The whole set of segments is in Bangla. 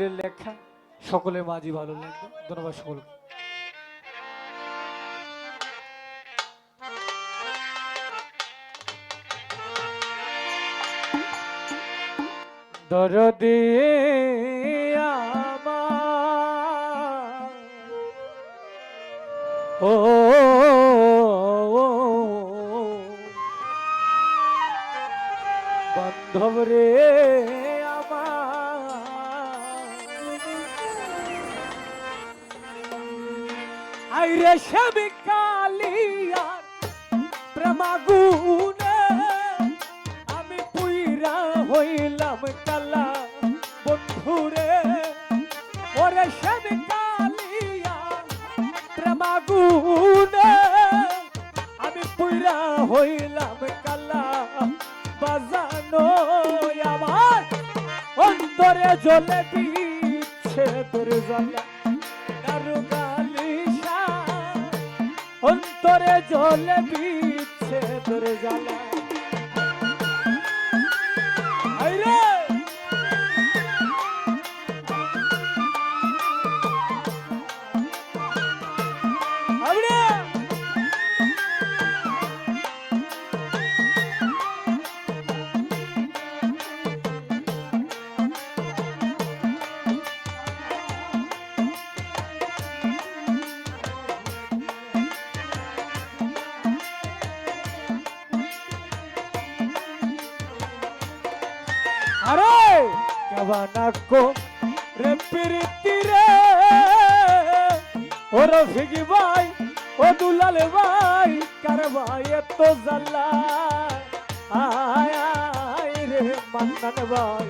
লেখা সকলের মাঝে ভালো লাগবে। ধন্যবাদ সকলকে। দরদি আমার ও বান্ধব রে আইরে সবে কালিয়ার প্রেমাগুনে আমি পুইরা হইলাম কালা বন্ধুরে ওরে সবে কালিয়ার প্রেমাগুনে আমি পুইরা হইলাম কালা বাজানো আমার অন্তরে জ্বলে দিচ্ছে তোর জ্বালা অন্তরে জ্বলে দিচ্ছে তোর জ্বালা আইরে আইরে আরে কেবানা কো রে প্রীতি রে ও রফিক ভাই ও দুলাল ভাই কার ভাই এত জ্বালা আয় আয় রে মান্নান ভাই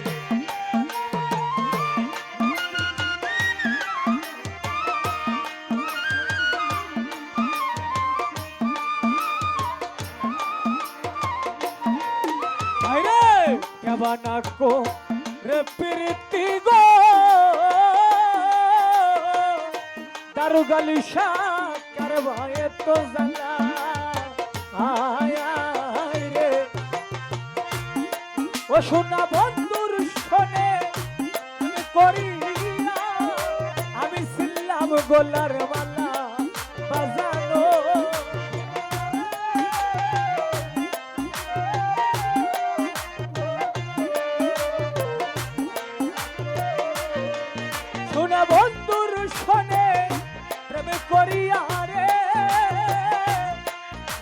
কেবানা কো রে প্রীতি গো দারুগালি শাকার ভাই তো জানা আয় আয় রে ও সোনা বন্ধুর শোনে করিয়া আমি ছিলাম গোলার মালা বাজানো বন্ধুর শোনে প্রেমে করিয়া রে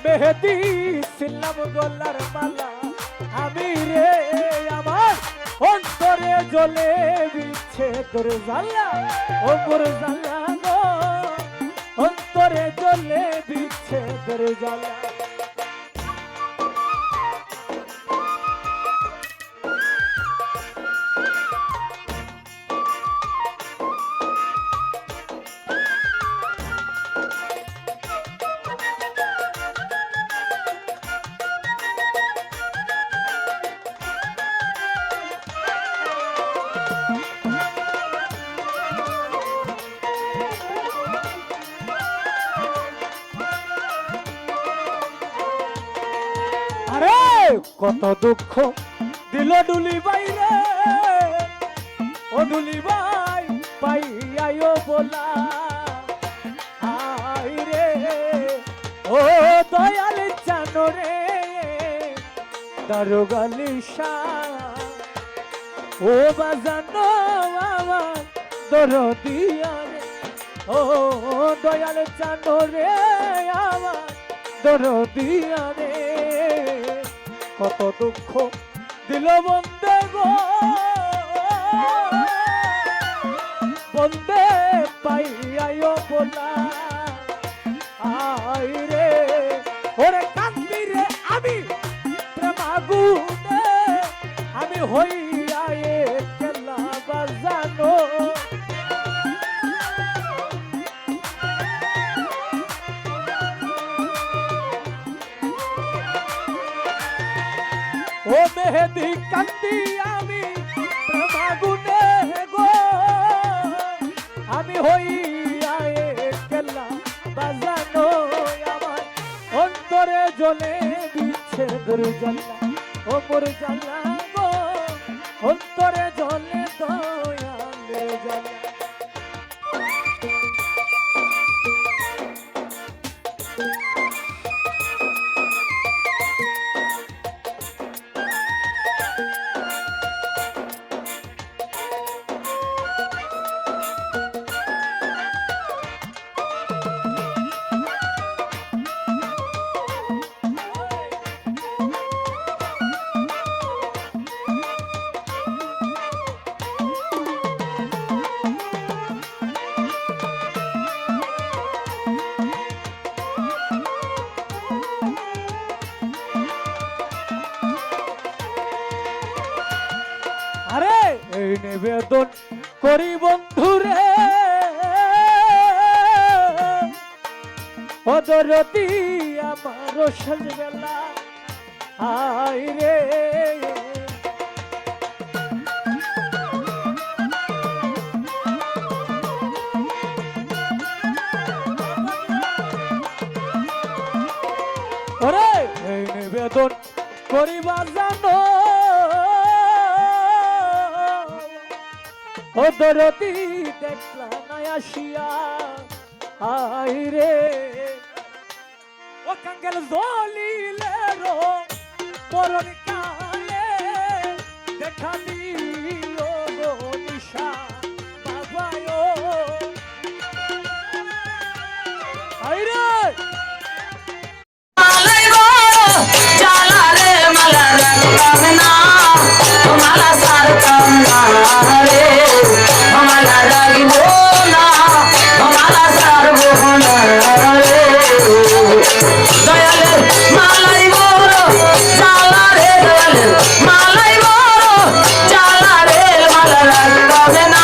মেহেদি ছিলাম গলার মালা আমি রে আমার অন্তরে জ্বলে দিচ্ছে তোর জ্বালা ও মোর জ্বালা গো অন্তরে জ্বলে দিচ্ছে তোর জ্বালা কত দুঃখ দিল ডুলি বাইরে ও ডুলি বাই পাইয়াও বলা আই রে ও দয়াল জানো রে দারুগালি শাহ ও বাজানো আমার দরদিয়া রে ও দয়াল জানো রে আমার দরদিয়া রে কত দুঃখ দিল বন্দে গো বন্দে পাইয়াও বলা আই রে ওরে কান্দি রে আমি প্রেমাগুনে আমি হইয়া একলা বাজানো ও মেহেদি কান্দি আমি প্রেমাগুনে গো আমি হইয়া একলা বাজানো আমার অন্তরে জ্বলে দিচ্ছে তোর জ্বালা ও মোর জ্বালা গো অন্তরে জ্বলে দয়ালের জ্বালা। আরে এই নিবেদন করি বন্ধুরে অদরতি আমার শেষ বেলা আই রে ওরে এই নিবেদন করিবা জানো ও দরদি দেখলা নাই আসিয়া আই রে ও কাঙ্গেল জলিলে রো মরণ কালে দেখা দিও গো নিশা বাবায়ো আই রে মালাই গো চালা রে মালা রাখতাম না মালা সারতাম না রে মালা রাগিব না মালা সারব না রে দয়ালে মালাই গো চালা রে দয়ালে মালাই গো চালা রে মালা রাখতাম না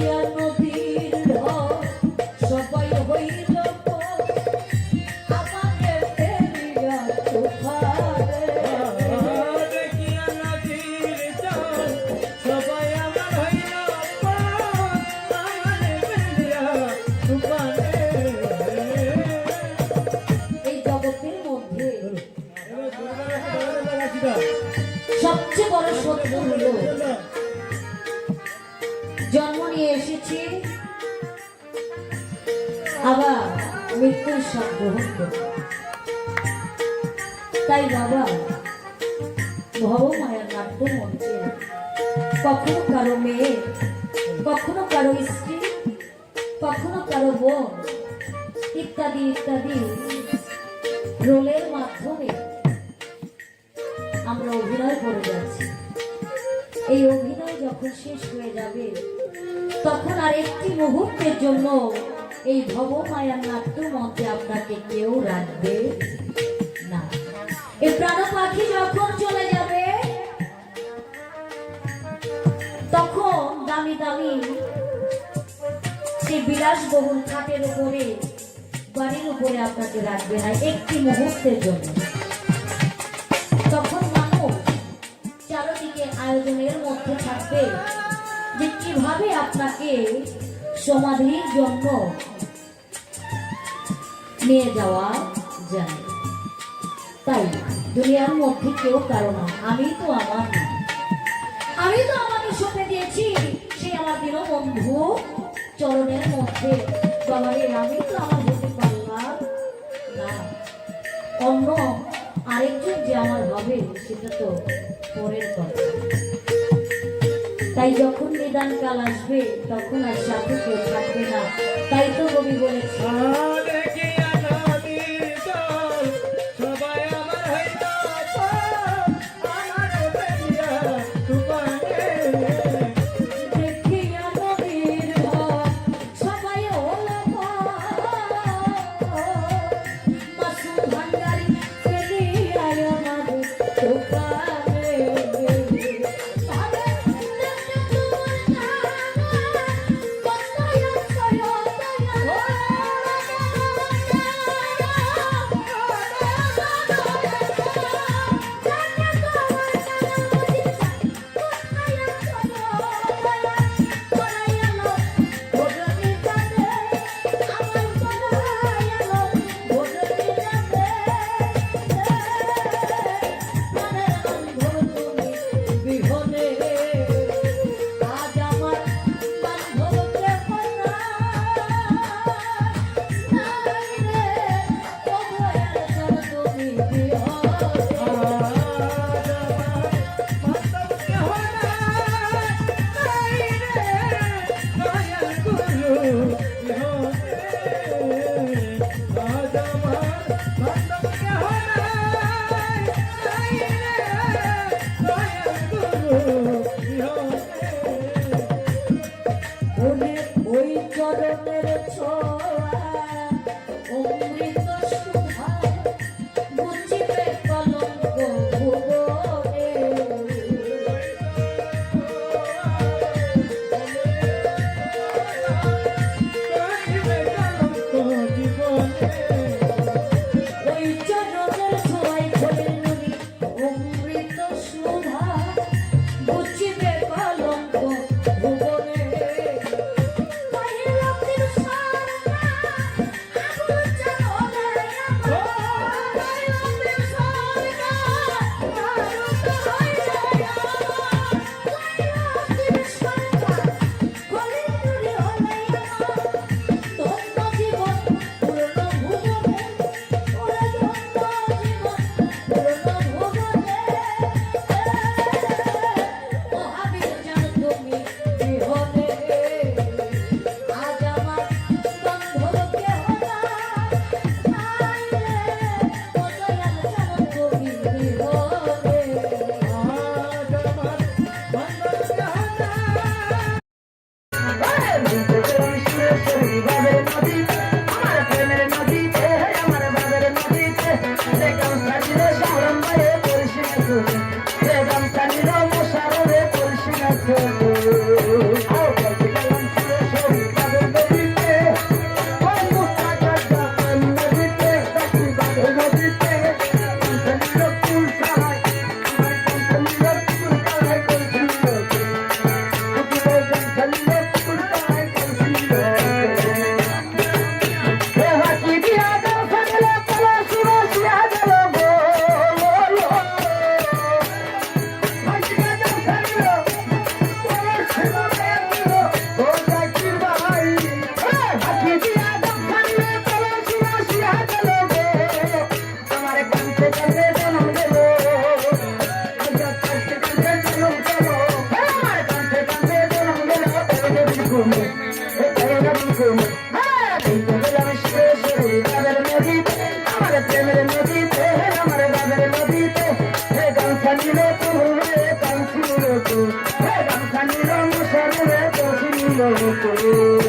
দেখিয়া নদীর ঢল সবাই হইল পর, আমাকে ফেলিয়া তুফানে। দেখিয়া নদীর জল সবাই আমার হইল পর, আমারে ফেলিয়া তুফানে। এই জগতের মধ্যে সবচেয়ে বড় সত্য হলো জন্ম নিয়ে এসেছি, আবার মৃত্যুর স্বাদ গ্রহণ করব। তাই বাবা ভবমায়ার নাট্য মঞ্চে কখনো কারো মেয়ে, কখনো কারো স্ত্রী, কখনো কারো বোন ইত্যাদি ইত্যাদি রোলের মাধ্যমে আমরা অভিনয় করে যাচ্ছি। এই অভিনয় যখন শেষ হয়ে যাবে তখন আর একটি মুহূর্তের জন্য এই ভবমায়ার নাট্য মঞ্চে আপনাকে কেউ রাখবে না। এই প্রাণ পাখি যখন চলে যাবে তখন দামি দামি সেই বিলাসবহুল খাটের উপরে, বাড়ির উপরে আপনাকে রাখবে না একটি মুহূর্তের জন্য। তখন মানুষ চারদিকে আয়োজনের মধ্যে থাকবে যে কিভাবে আপনাকে সমাধির জন্য নিয়ে যাওয়া যায়। তাই দুনিয়ার মধ্যে কেউ কারো না, আমি তো আমার না, আমি তো আমাকে সঁপে দিয়েছি সে আমার দীনবন্ধু চরণের মধ্যে। বাবারে আমি তো আমার হতে পারলাম না, অন্য আরেকজন যে আমার হবে সেটা তো পরের কথা। তাই যখন নিদান কাল আসবে তখন আর সাথে কেউ থাকবে না। তাই তো কবি বলেছে দেখিয়া নদীর জল সবাই আমার হইল পর, আমারে ফেলিয়া তুফানে। দেখিয়া নদীর ঢল সবাই হলো পর, মাসুম ভান্ডারী ফেলিয়া আমাদের তুফানে। ওই চরণের ছোঁয়া অমৃত সুধা বুঝিবে কলঙ্ক ভুবনে। ওই চরণের ছোঁয়ায় খোলের নদী অমৃত সুধা বুঝিবে কলঙ্ক ভুবনে। Thank you. Oh,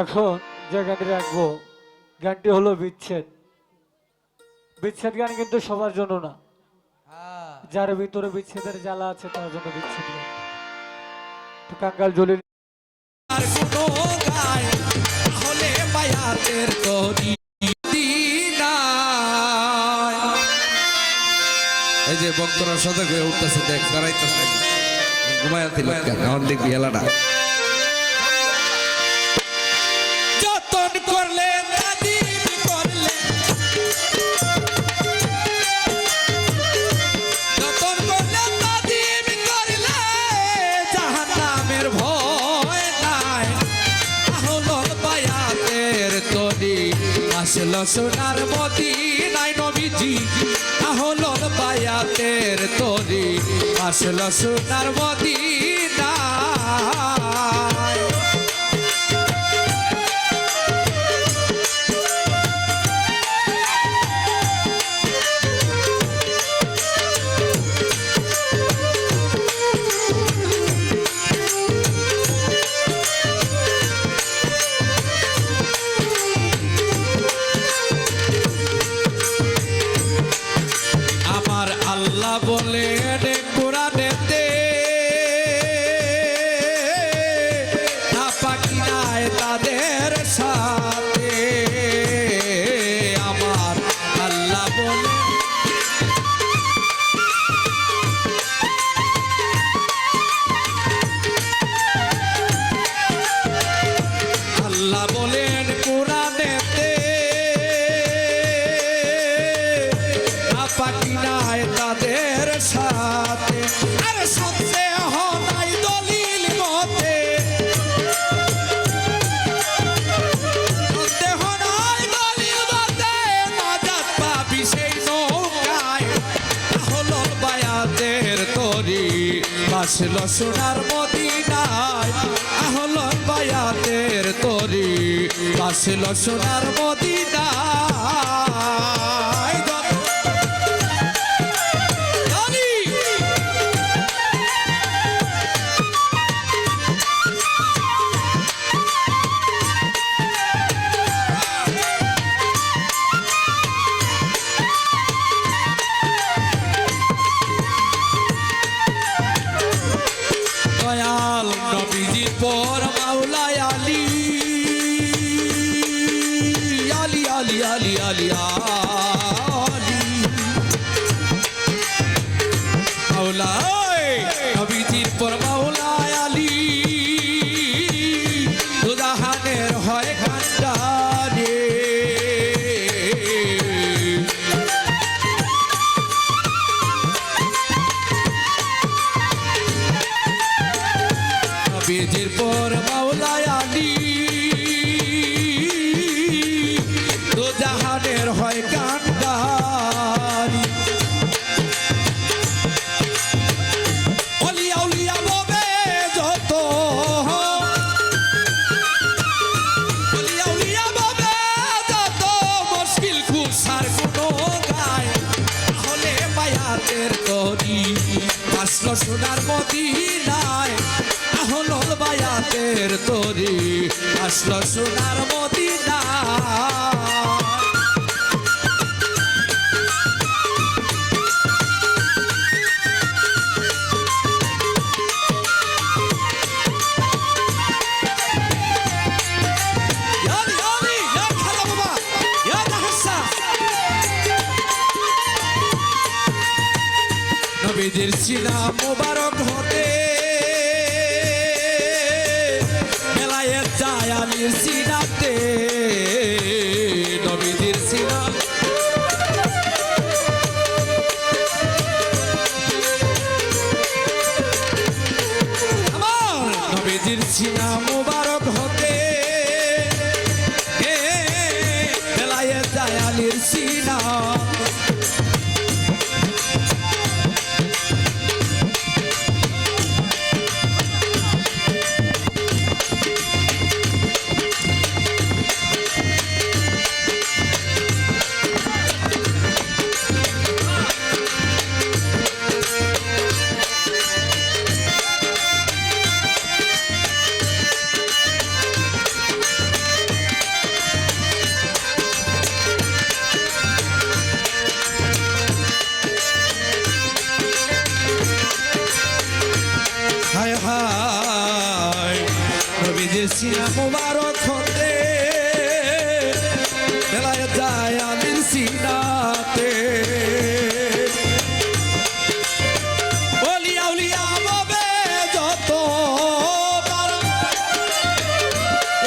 এখন যে গানটি রাখবো গানটি হলো বিচ্ছেদ। বিচ্ছেদ গান কিন্তু সবার জন্য না, যার ভিতরে বিচ্ছেদের জ্বালা আছে তার জন্য বিচ্ছেদ গান। তো কাঙ্গাল জলিল আর কোনো গায় হলে মায়াতের তরি দিনায়। এই যে ভক্তরা সজাগ হয়ে উঠতেছে, দেখ দাঁড়াইতেছে, ঘুমায়াতি লোক এখন দেখবি এলাটা যতন করলে তাদিম করলে, যতন করলে তাদিম করলে জাহান্নামের ভয় নাই। আহলল বায়াতের তরি আসলো সোনার মদিনায় নবীজি। আহলল বায়াতের তরি আসলো সোনার মদিনায়। আমার আল্লাহ বলেন কোরআনেতে, নাপাকি নাই তাদের সাথে। আমার আল্লাহ বলেন, আল্লাহ বলেন কোরআনেতে, নাপাকি নাই তাদের সাথে। আরে সন্দেহ নাই দলিল মতে, সন্দেহ নাই দলিল মতে, নাজাত পাবি সেই নৌকায়। আহলল বায়াতের তরি ভাসলো সোনার মদিনায়। আহলল বায়াতের তরি ভাসলো সোনার মদিনায়। দয়াল নবীজি পর মাওলায় আলী, আলী আলী আলী আলী আলী মাওলায় নবীজির পর মাওলায় আলী। দুজাহানের হয় কান্ডারে, নবীজির পর মাওলায় আলী। দুজাহানের হয় কান্ডারি। অলিয়া উলিয়া ববে যত, অলিয়া উলিয়া ববে যত, মুশকিল খুশার কোনো গায় হলে বায়াতের তরি আসলো সোনার মদিনায়। আহলল বায়াতের তরি আসলো সোনার মদিনায়। নবীজির সিনা মোবারক হতে মেলায় যায় আলীর সিনাতে। নবীজির সিনা আমার নবীজির সিনা মোবারক হতে মেলায় যায় আলীর সিনা। সিনা মুবারক হতে বেলায় যায় আমির সিনাতে ওলিয়া উলিয়া বাবে যত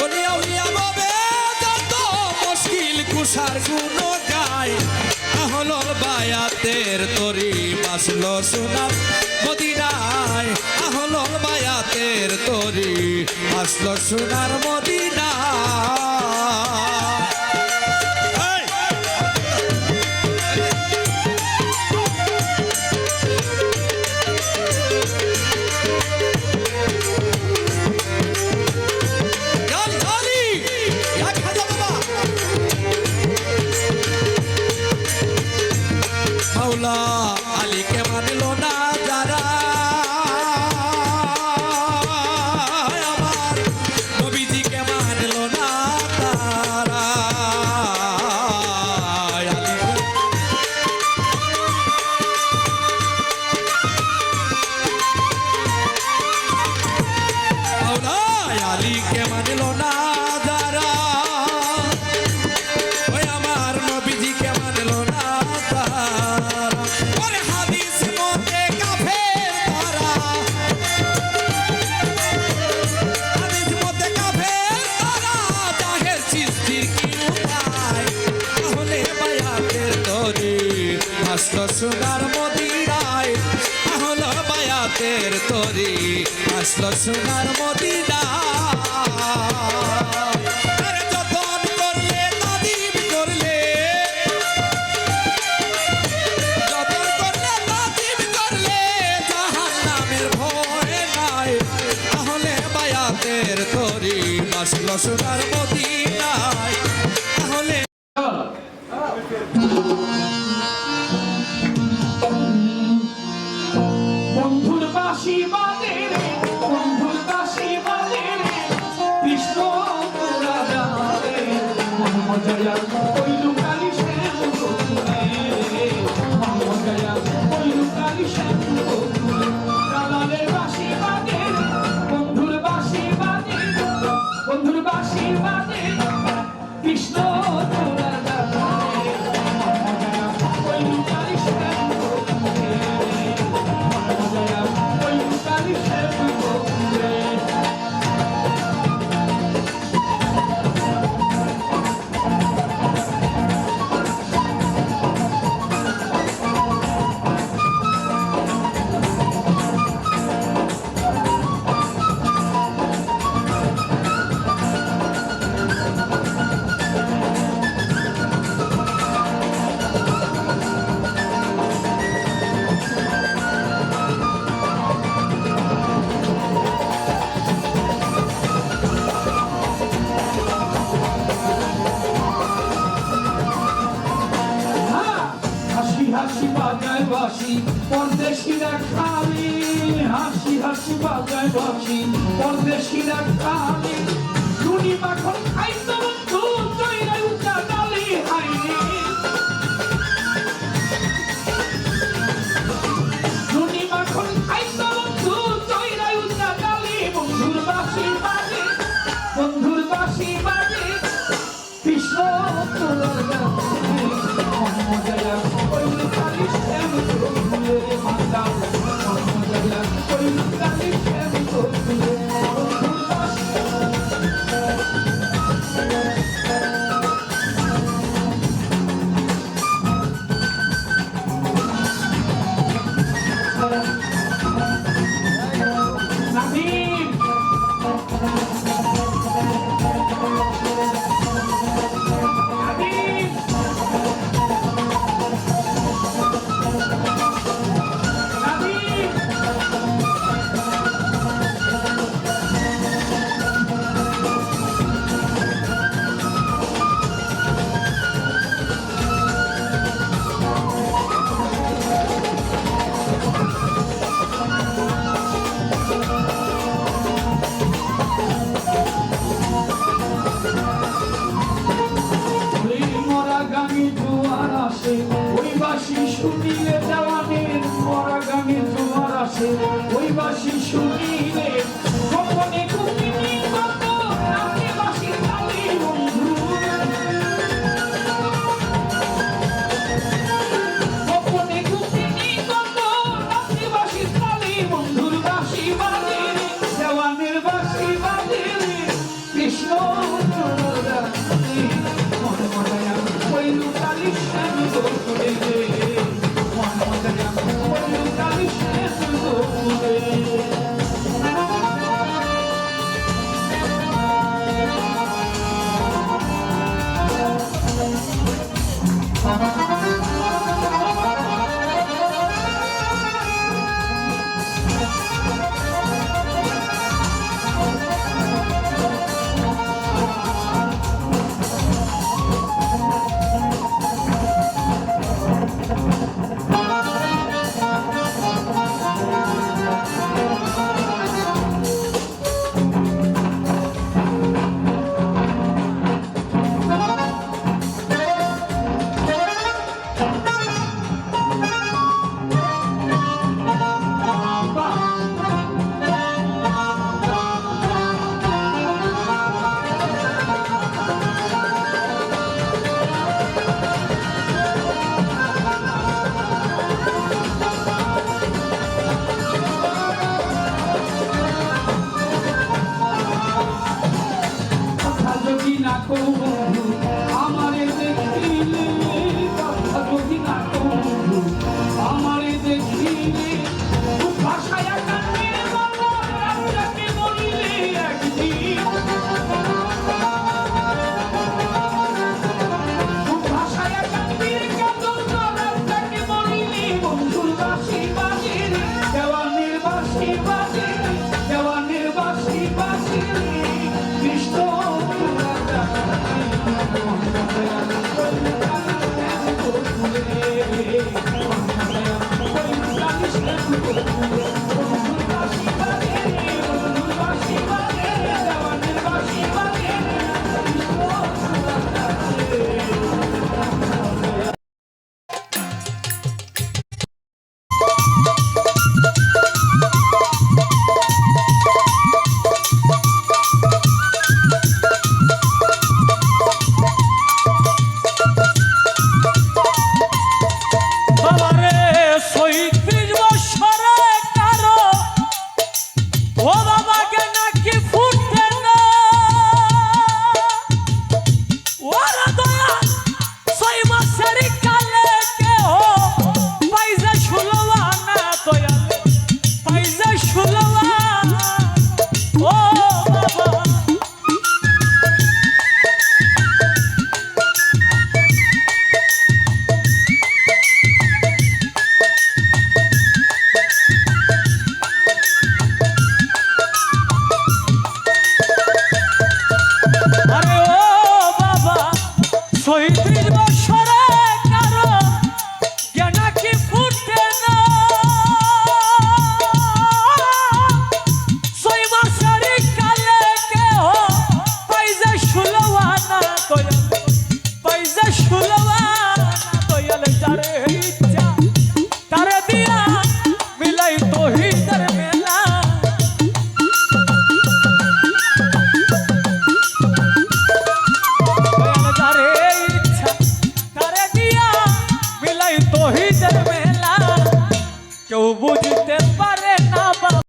ওলিয়া উলিয়া বাবে যত মুশকিল কুশার গুণ গায় আহলল বায়াতের তরি বাসলো সোনার মদিনায় আহলল বায়াতের তরি বাসলো সোনার মদিনায় মাওলা আলীকে মানলো না যারা আমার নবীজিকে মানলো না তারা মাওলা আলীকে মানলো না যারা ওই আমার নবীজিকে মানলো না ওরে হাদিস মতে কাফের তারা হাদিস মতে কাফের তারা জাহের সৃষ্টির কি উপায় তাহলে বায়াতের তরি আসলো সোনার মদিনায় তাহলে বায়াতের তরি আসলো সোনার মদিনায় যতন করলে তাদিব করলে তরি আসলো সোনার মদিনায় তাহলে বন্ধুর বাসি বাজে রে বন্ধুর বাসি বাজে রে কৃষ্ণ তোরা যাবে মোহাম্মদ জালাল ওই লুকালি শ্যাম গোকুলে মোহাম্মদ জালাল ওই লুকালি শ্যাম গোকুলে জালালের বাসি বাজে রে বন্ধুর বাসি বাজে বন্ধুর বাসি বাজে কৃষ্ণ তোরা যাবে মোহাম্মদ জালাল ওই লুকালি শ্যাম গোকুলে হাসি বাজায় বাসি পরদেশিরা খালি হাসি হাসি বাজায় বাসি পরদেশিরা খালি টুনি মাখন খাইতো বন্ধু চইরা উঠা ডালি হাইরে টুনি মাখন খাইতো বন্ধু চইরা উঠা ডালি বন্ধুর বাসি বাজে বন্ধুর বাসি বাজে কৃষ্ণ তোলার গাছে মোহাম্মদ জালাল ওই লুকালি শ্যাম গোকুলে মাতাল মোহাম্মদ জালাল ওই লুকালি শ্যাম গোকুলে বন্ধুর বাসি নাদিম ওই বাসি শুনিলে দেওয়ানের মরা গানে জোয়ার আসে ওই বাসি